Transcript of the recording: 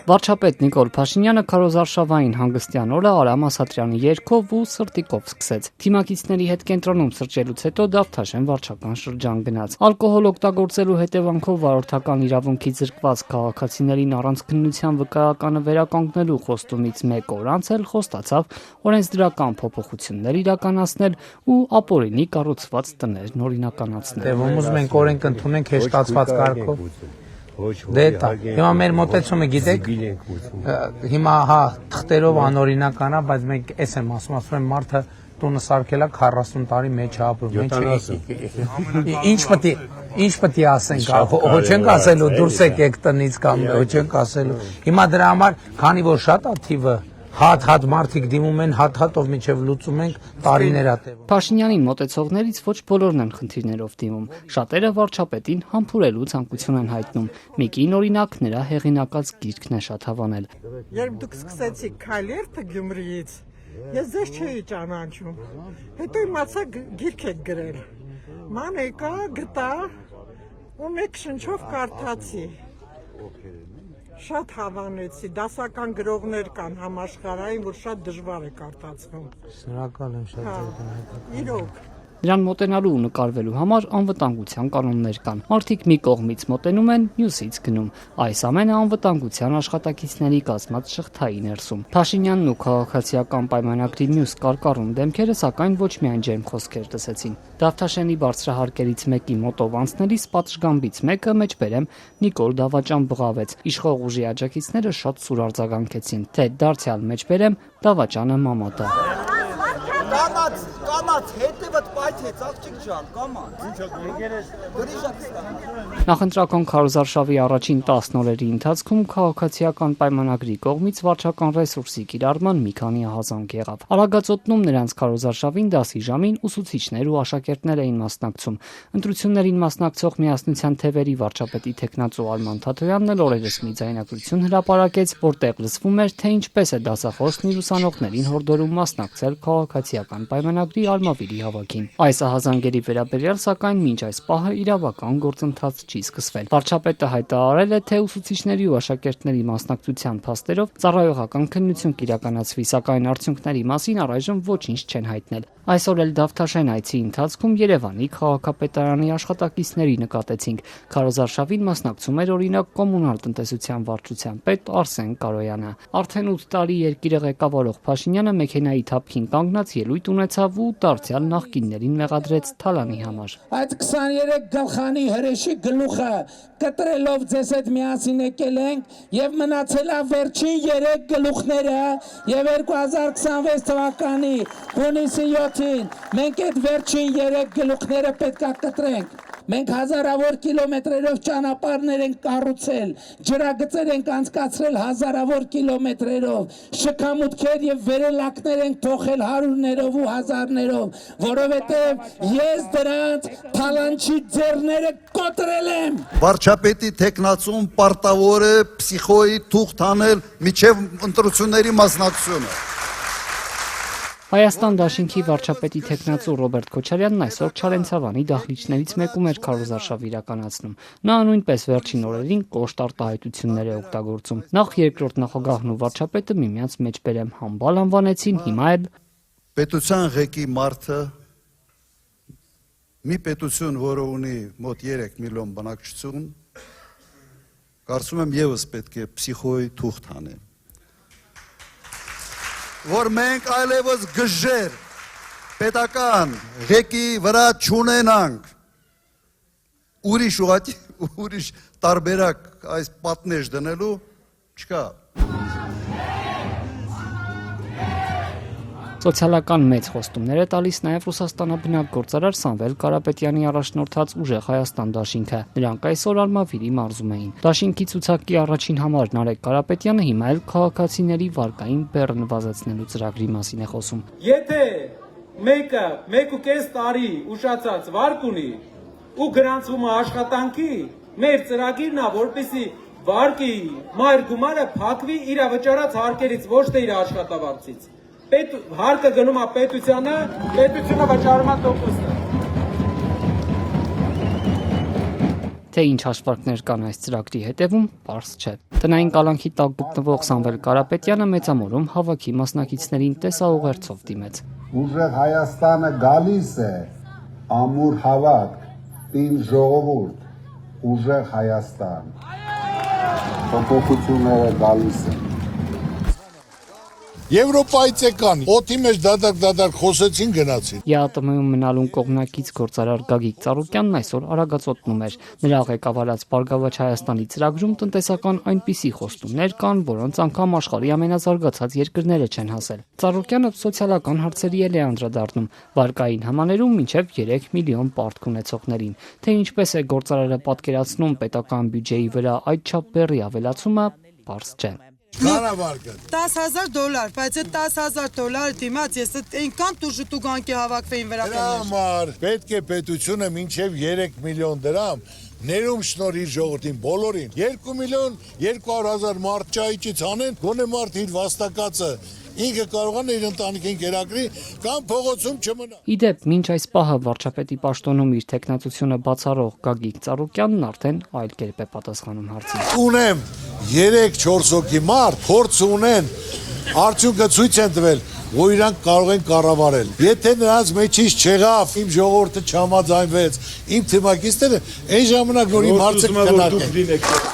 Վարչապետ Նիկոլ Փաշինյանը քարոզարշավային հանգստյան օրը Արամ Ասատրյանի երգով ու սրտիկով սկսեց։ Թիմակիցների հետ կենտրոնում սրճելուց հետո Դավթաշեն վարչական շրջան գնաց։ Ալկոհոլ օգտագործելու հետևանքով վարորդական իրավունքից զրկված քաղաքացիներին առանց քննության վկայականը վերականգնելու խոստումից մեկ օր անց էլ խոստացավ օրենսդրական փոփոխություններ իրականացնել ու ապօրինի կառուցված տներն օրինականացնել։ Ուզում ենք օրենք ընդունենք հեշտացված կարգով։ Դե դա։ Հիմա մեր մոտեցումը գիտեք, հիմա թղթերով անօրինական է, բայց մենք էս եմ ասում մարդը տունը սարքելա 40 տարի մեջ ապրում, ինչ պետք է ասենք, ոչ չենք ասելու դուրս եկեք տնից կամ ոչ չենք ասելու։ Հիմա դրա համար, քանի որ շատ է թիվը հատ մարդիկ դիմում են, հատ-հատով միջև լուծում ենք տարիներ ատևում։ Փաշինյանին մոտեցողներից ոչ բոլորն են խնդիրներով դիմում։ Շատերը վարչապետին համբուրելու ցանկություն են հայտնում։ Մի կին օրինակ նրա հեղինակած գիրքն է շատ հավանել։ Երբ դուք սկսեցիք քայլերթը Գյումրիից, ես ձեզ չէի ճանաչում։ Հետո իմացա գիրք եք գրել։ Ման եկա, գտա ու մեկ շնչով կարդացի։ Շատ հավանեցի, դասական գրողներ կան համաշխարհային, որ շատ դժվար է կարդացվում։ Շնորհակալ եմ շատ։ Իրոք։ Նրան մոտենալու ու նկարվելու համար անվտանգության կանոններ կան։ Մարդիկ մի կողմից մոտենում են, մյուսից գնում։ Այս ամենը անվտանգության աշխատակիցների կազմած շղթայի ներսում։ Փաշինյանն ու քաղաքացիական պայմանագրի մյուս կարկառուն դեմքերը սակայն ոչ միայն ջերմ խոսքեր լսեցին։ Դավթաշենի բարձրահարկերից մեկի մոտով անցնելիս պատշգամբից մեկը մեջբերեմ Նիկոլ Դավաճան բղավեց։ Իշխող ուժի աջակիցները շատ սուր արձագանքեցին, թե դարձյալ մեջբերեմ Դավաճանը մամա դա։ Կամաց, հետևդ պայթեց, աղջիկ ջան, կամաց։ Նախընտրական քարոզարշավի առաջին 10 օրերի ընթացքում քաղաքացիական պայմանագրի կողմից վարչական ռեսուրսի կիրառման մի քանի ահազանգ եղավ։ Արագածոտնում նրանց քարոզարշավին դասի ժամին ուսուցիչներ ու աշակերտներ էին մասնակցում։ Ընտրություններին մասնակցող Միասնության թևերի վարչապետի թեկնածու Արման Թաթոյանն էլ օրերս մի ձայնագրություն հրապարակեց, որտեղ լսվում էր, թե ինչպես է դասախոսն իր ուսանողներին հորդորում մասնակցել քաղաքացիական պայմանագրի արմավիրի հավաքին։ Այս ահազանգերի վերաբերյալ սակայն մինչ այս պահը իրավական գործընթաց չի սկսվել։ Վարչապետը հայտարարել է, թե ուսուցիչների ու աշակերտների մասնակցության փաստերով ծառայողական քննություն կիրականացվի, սակայն արդյունքների մասին առայժմ ոչինչ չեն հայտնել։ Այսօր էլ Դավթաշեն այցի ընթացքում Երևանի քաղաքապետարանի աշխատակիցների նկատեցինք։ Քարոզարշավին մասնակցում էր օրինակ կոմունալ տնտեսության վարչության պետ Արսեն Կարոյանը։ Արդեն 8 տարի երկիրը ղեկավարող Փաշինյանը մեքենայի թափքին կանգնած ելույթ ունեցավ ու դարձյալ նախկիններին մեղադրեց թալանի համար։ Այդ 23 գլխանի հրեշի գլուխը կտրելով ձեզ հետ միասին եկել ենք եւ մնացել է վերջին 3 գլուխները եւ 2026 թվականի հունիսի 7-ին մենք այդ վերջին 3 գլուխները պետք է կտրենք։ Մենք հազարավոր կիլոմետրերով ճանապարհներ ենք կառուցել, ջրագծեր ենք անցկացրել հազարավոր կիլոմետրերով, շքամուտքեր եւ վերելակներ ենք թողել հարյուրներով ու հազարներով, որովհետեւ ես դրանց թալանչի ձեռները կոտրել եմ։ Վարչապետի տեխնացում պարտավոր է պսիխոյի թուղթ անել միջև ընտրությունների մասնակցությունը։ Հայաստան դաշինքի վարչապետի թեկնածու Ռոբերտ Քոչարյանն այսօր Չարենցավանի դահլիճներից մեկում էր քարոզարշավ իրականացնում։ Նա նույնպես վերջին օրերին կոշտ արտահայտություններ է օգտագործում։ Նախ երկրորդ նախագահն ու վարչապետը միմյանց մեջբերեմ համբալ անվանեցին, հիմա էլ պետության ղեկի մարդը մի պետություն, որը ունի մոտ 3 միլիոն բնակչություն, կարծում եմ եւս պետք է պսիխոյի թուղթ անեն։ Որ մենք այլևս գժեր պետական ղեկի վրա չունենանք, ուրիշ տարբերակ այս պատնեշ դնելու չկա։ Սոցիալական մեծ խոստումներ է տալիս նաև Ռուսաստանաբնակ գործարար Սամվել Կարապետյանի առաջնորդած Ուժեղ Հայաստան դաշինքը։ Նրանք այսօր Արմավիրի մարզում էին։ Դաշինքի ցուցակի առաջին համար Նարեկ Կարապետյանը հիմա էլ քաղաքացիների վարկային բեռը նվազեցնելու ծրագրի մասին է խոսում։ Եթե մեկը 1.5 տարի ուշացած վարկ ունի ու գրանցվում է աշխատանքի, մեր ծրագիրն է, որպեսզի վարկի մայր գումարը փակվի իր վճարած հարկերից, ոչ թե իր աշխատավարձից։ Հարկը գնում է պետությանը, պետությունը վճարում է տոկոսը։ Թե ինչ հաշվարկներ կան այս ծրագրի հետևում, պարզ չէ։ Տնային կալանքի տակ գտնվող Սամվել Կարապետյանը մեծամորում հավաքի մասնակիցներին տեսաուղերձով դիմեց։ Ուժեղ Հայաստանը գալիս է, ամուր հավաք, տին ժողովուրդ, ուժեղ Հայաստան։ Փոփոխությունները գալիս են։ Եվրոպայից եկան, օդի մեջ դադար խոսեցին գնացին։ ԵԱՏՄ-ում մնալուն կողմնակից գործարար Գագիկ Ծառուկյանն այսօր Արագածոտնում էր։ Նրա ղեկավարած Բարգավաճ Հայաստանի ծրագրում տնտեսական այնպիսի խոստումներ կան, որոնց անգամ աշխարհի ամենազարգացած երկրները չեն հասել։ Ծառուկյանը սոցիալական հարցերի էլ է անդրադառնում, վարկային համաներում մինչև 3 միլիոն պարտք ունեցողներին։ Թե ինչպես է գործարարը պատկերացնում պետական բյուջեի վրա այդչափ բեռի ավելացումը, պարզ չէ։ Կանավարկը $10,000, բայց այդ $10,000 դիմաց ես այնքան տուժուտուգանքի հավաքվեին վրա կնար։ համար պետք է պետությունը մինչև 3 միլիոն դրամ ներում շնորհի ժողովրդին բոլորին 2 միլիոն 200,000 մարդ ճայճից անեն, գոնե մարդ իր վաստակածը ինքը կարողան իր ընտանիքին կերակրի կամ փողոցում չմնա։ Իդեպ, մինչ այս պահը վարչապետի պաշտոնում իր տեխնացությունը բացառող Գագիկ Ծառուկյանն արդեն այլ կերպ է պատասխանում հարցին։ Ունեմ 3-4 հոգի մարդ, փորձ ունեն, արդյունքը ցույց են տվել, որ իրանք կարող են կառավարել։ Եթե նրանց մեջից չեղավ, իմ ժողովուրդը չհամաձայնվեց, իմ թիմակիցները, այն ժամանակ որ իմ հարցը կնարկեն։